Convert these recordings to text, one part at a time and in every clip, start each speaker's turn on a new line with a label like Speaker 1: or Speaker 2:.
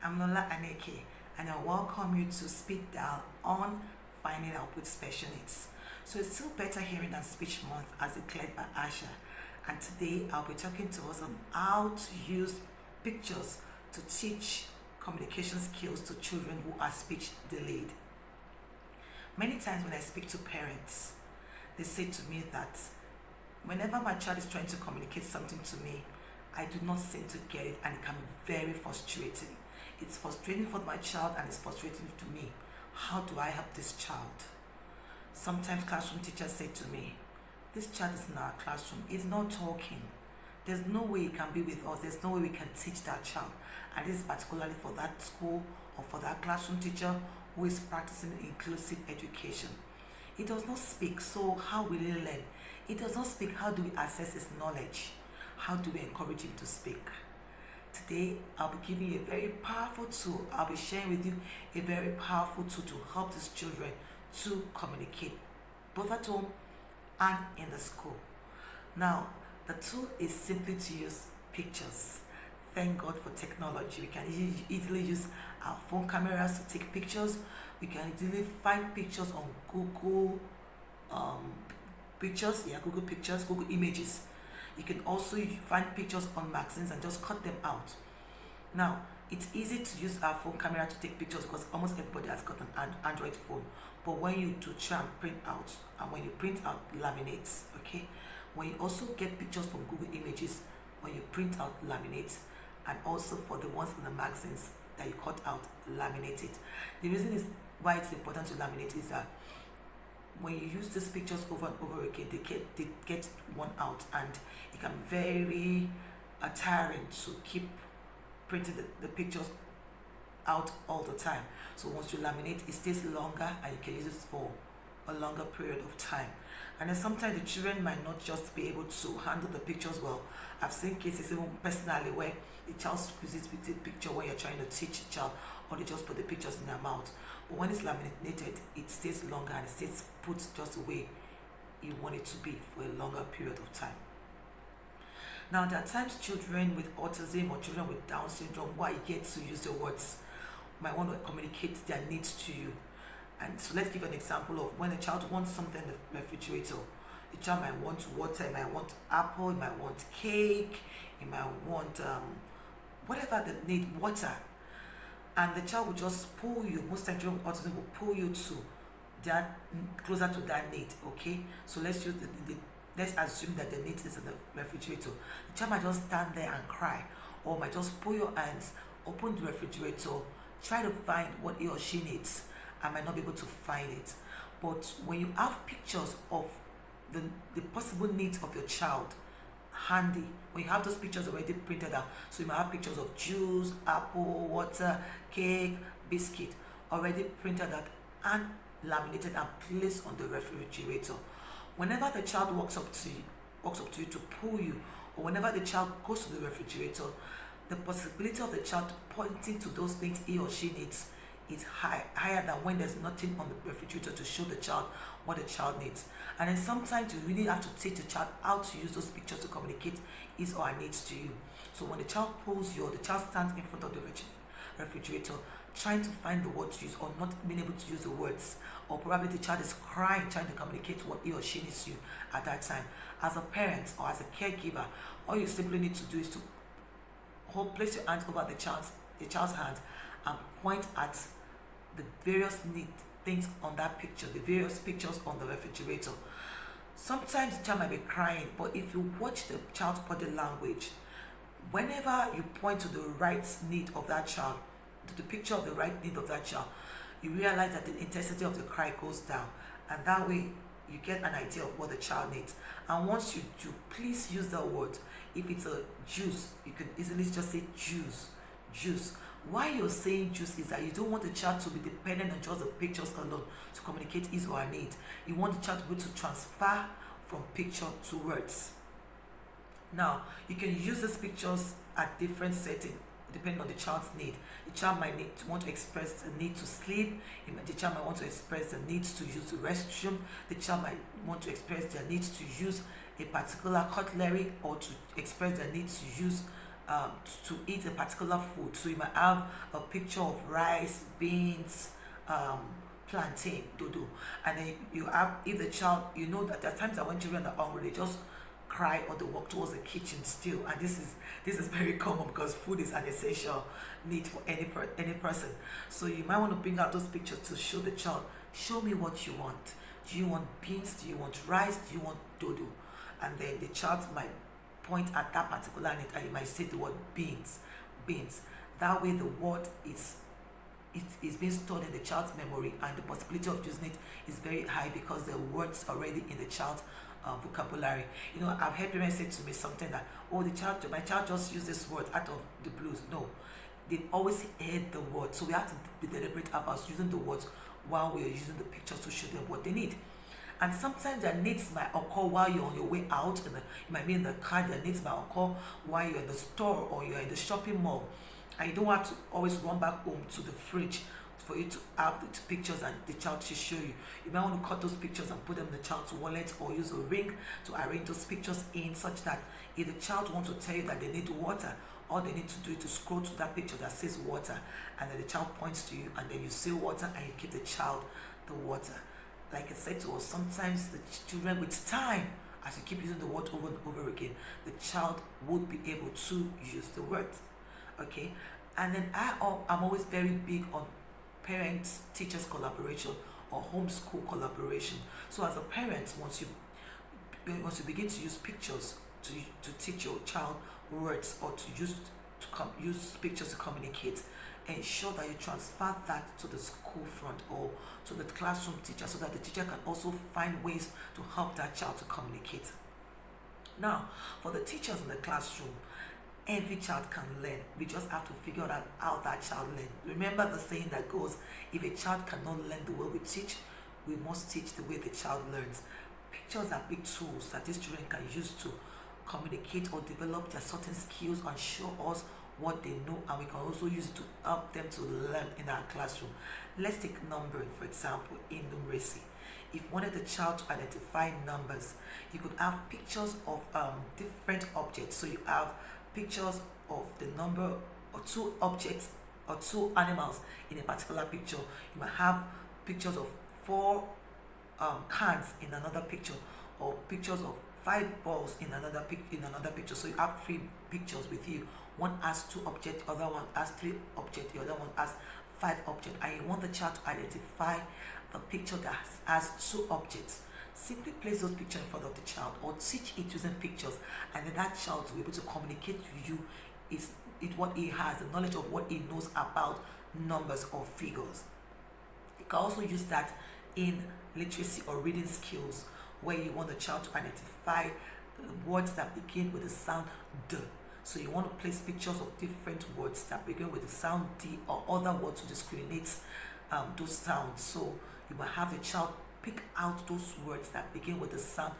Speaker 1: I'm Lola Aneke, and I welcome you to Speed Dial on Finding Help with Special Needs. So it's still better hearing than speech month as declared by Asha. And today I'll be talking to us on how to use pictures to teach communication skills to children who are speech delayed. Many times when I speak to parents, they say to me that whenever my child is trying to communicate something to me, I do not seem to get it, and it can be very frustrating. It's frustrating for my child and it's frustrating to me. How do I help this child? Sometimes classroom teachers say to me, this child is in our classroom, he's not talking. There's no way he can be with us, there's no way we can teach that child. And this is particularly for that school or for that classroom teacher who is practicing inclusive education. He does not speak, so how will he learn? He does not speak, how do we assess his knowledge? How do we encourage him to speak? Today, I'll be giving you a very powerful tool. I'll be sharing with you a very powerful tool to help these children to communicate, both at home and in the school. Now, the tool is simply to use pictures. Thank God for technology. We can easily use our phone cameras to take pictures. We can easily find pictures on Google Pictures, Google Pictures, Google Images. You can also find pictures on magazines and just cut them out. Now, it's easy to use our phone camera to take pictures because almost everybody has got an Android phone. But when you do try and print out, and when you print out laminates, okay? When you also get pictures from Google Images, when you print out laminates, and also for the ones in the magazines that you cut out, laminate it. The reason is why it's important to laminate is that when you use these pictures over and over again, they get worn out, and it can be very tiring to keep printing the pictures out all the time. So once you laminate, it stays longer and you can use it for a longer period of time. And then sometimes the children might not just be able to handle the pictures well. I've seen cases even personally where the child squeezes with the picture when you're trying to teach the child, or they just put the pictures in their mouth. But when it's laminated, it stays longer and it stays put just the way you want it to be for a longer period of time. Now, there are times children with autism or children with Down syndrome who are yet to use the words might want to communicate their needs to you. And so let's give an example of when a child wants something in the refrigerator. The child might want water, it might want apple, it might want cake, it might want whatever they need, water. And the child will just pull you, most times children with autism will pull you to that, closer to that need, okay? So let's assume that the need is in the refrigerator. The child might just stand there and cry, or might just pull your hands, open the refrigerator, try to find what he or she needs, and might not be able to find it. But when you have pictures of the possible needs of your child handy, when you have those pictures already printed out, so you might have pictures of juice, apple, water, cake, biscuit already printed out and laminated and placed on the refrigerator. Whenever the child walks up to you to pull you, or whenever the child goes to the refrigerator, the possibility of the child pointing to those things he or she needs is higher than when there's nothing on the refrigerator to show the child what the child needs. And then sometimes you really have to teach the child how to use those pictures to communicate his or her needs to you. So when the child pulls you, or the child stands in front of the refrigerator trying to find the word to use, or not being able to use the words, or probably the child is crying trying to communicate what he or she needs to you at that time, as a parent or as a caregiver, all you simply need to do is to place your hands over the child's hands and point at the various things on that picture, the various pictures on the refrigerator. Sometimes the child might be crying, but if you watch the child's body language, whenever you point to the right need of that child, to the picture of the right need of that child, you realize that the intensity of the cry goes down, and that way you get an idea of what the child needs. And once you do, please use the word. If it's a juice, you can easily just say juice. Why you're saying juice is that you don't want the child to be dependent on just the pictures alone to communicate his or her need. You want the child to be able to transfer from picture to words. Now, you can use these pictures at different settings depending on the child's need. The child might want to express the need to sleep. The child might want to express the needs to use the restroom. The child might want to express their needs to use a particular cutlery, or to express their need to use to eat a particular food. So you might have a picture of rice, beans, um, plantain, dodo, and then you have, if the child, you know that there are times that when children are hungry, they just cry or they walk towards the kitchen still, and this is very common because food is an essential need for any person. So you might want to bring out those pictures to show the child, show me what you want. Do you want beans? Do you want rice? Do you want dodo? And then the child might point at that particular need, and you might say the word beans. That way the word is being stored in the child's memory, and the possibility of using it is very high because the words already in the child's vocabulary. You know, I've heard parents say to me something that, oh, my child just used this word out of the blues. No, they always heard the word, so we have to be deliberate about using the words while we are using the pictures to show them what they need. And sometimes their needs might occur while you're on your way out. You might be in the car. Their needs might occur while you're in the store or you're in the shopping mall, and you don't have to always run back home to the fridge for you to have the pictures and the child to show you. You might want to cut those pictures and put them in the child's wallet, or use a ring to arrange those pictures in such that if the child wants to tell you that they need water, all they need to do is to scroll to that picture that says water, and then the child points to you, and then you say water, and you give the child the water. Like I said to us, sometimes the children, with time, as you keep using the word over and over again, the child would be able to use the word. Okay? And then I'm always very big on parents teachers collaboration or homeschool collaboration. So as a parent, once you begin to use pictures to teach your child words, or to use pictures to communicate, ensure that you transfer that to the school front or to the classroom teacher, so that the teacher can also find ways to help that child to communicate. Now, for the teachers in the classroom, every child can learn. We just have to figure out how that child learns. Remember the saying that goes, if a child cannot learn the way we teach, we must teach the way the child learns. Pictures are big tools that these children can use to communicate or develop their certain skills and show us what they know, and we can also use it to help them to learn in our classroom. Let's take numbering, for example, in numeracy. If you wanted the child to identify numbers, you could have pictures of different objects. So you have pictures of the number, or two objects or two animals in a particular picture. You might have pictures of four cans in another picture, or pictures of 5 balls in another picture. So you have 3 pictures with you. One has 2 objects, the other one has 3 objects, the other one has 5 objects, and you want the child to identify the picture that has 2 objects. Simply place those pictures in front of the child, or teach it using pictures, and then that child will be able to communicate to you is what he has, the knowledge of what he knows about numbers or figures. You can also use that in literacy or reading skills, where you want the child to identify words that begin with the sound D. So you want to place pictures of different words that begin with the sound D, or other words to discriminate those sounds. So you will have the child pick out those words that begin with the sound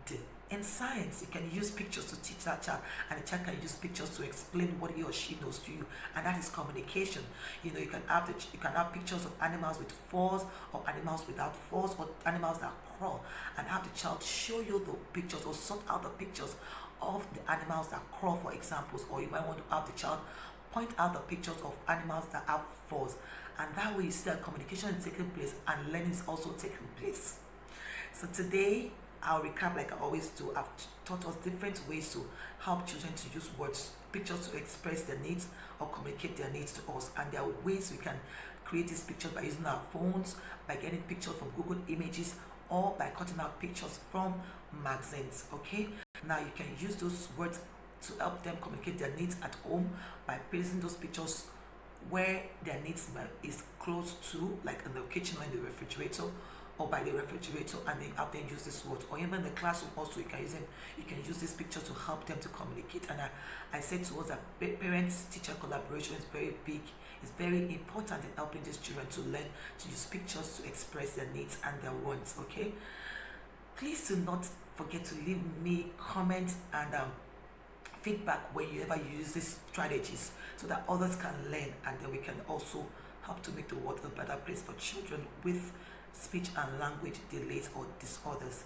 Speaker 1: D. In science, you can use pictures to teach that child, and the child can use pictures to explain what he or she knows to you, and that is communication. You know, you can have pictures of animals with 4s, or animals without 4s, or animals that crawl, and have the child show you the pictures, or sort out the pictures of the animals that crawl, for examples. Or you might want to have the child point out the pictures of animals that have 4s, and that way you see that communication is taking place and learning is also taking place. So today, I'll recap like I always do. I've taught us different ways to help children to use words, pictures to express their needs or communicate their needs to us. And there are ways we can create these pictures by using our phones, by getting pictures from Google Images, or by cutting out pictures from magazines. Okay? Now you can use those words to help them communicate their needs at home by placing those pictures where their needs is close to, like in the kitchen or in the refrigerator, or by the refrigerator, and then have them use this word. Or even in the classroom also, you can use this picture to help them to communicate. And I said to us that parents-teacher collaboration is very big. It's very important in helping these children to learn to use pictures to express their needs and their wants. Okay, please do not forget to leave me comments and feedback whenever you use these strategies, so that others can learn, and then we can also help to make the world a better place for children with speech and language delays or disorders.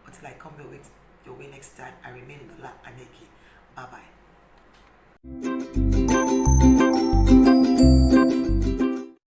Speaker 1: Until I come your way next time, I remain Lola Aneke. Bye bye.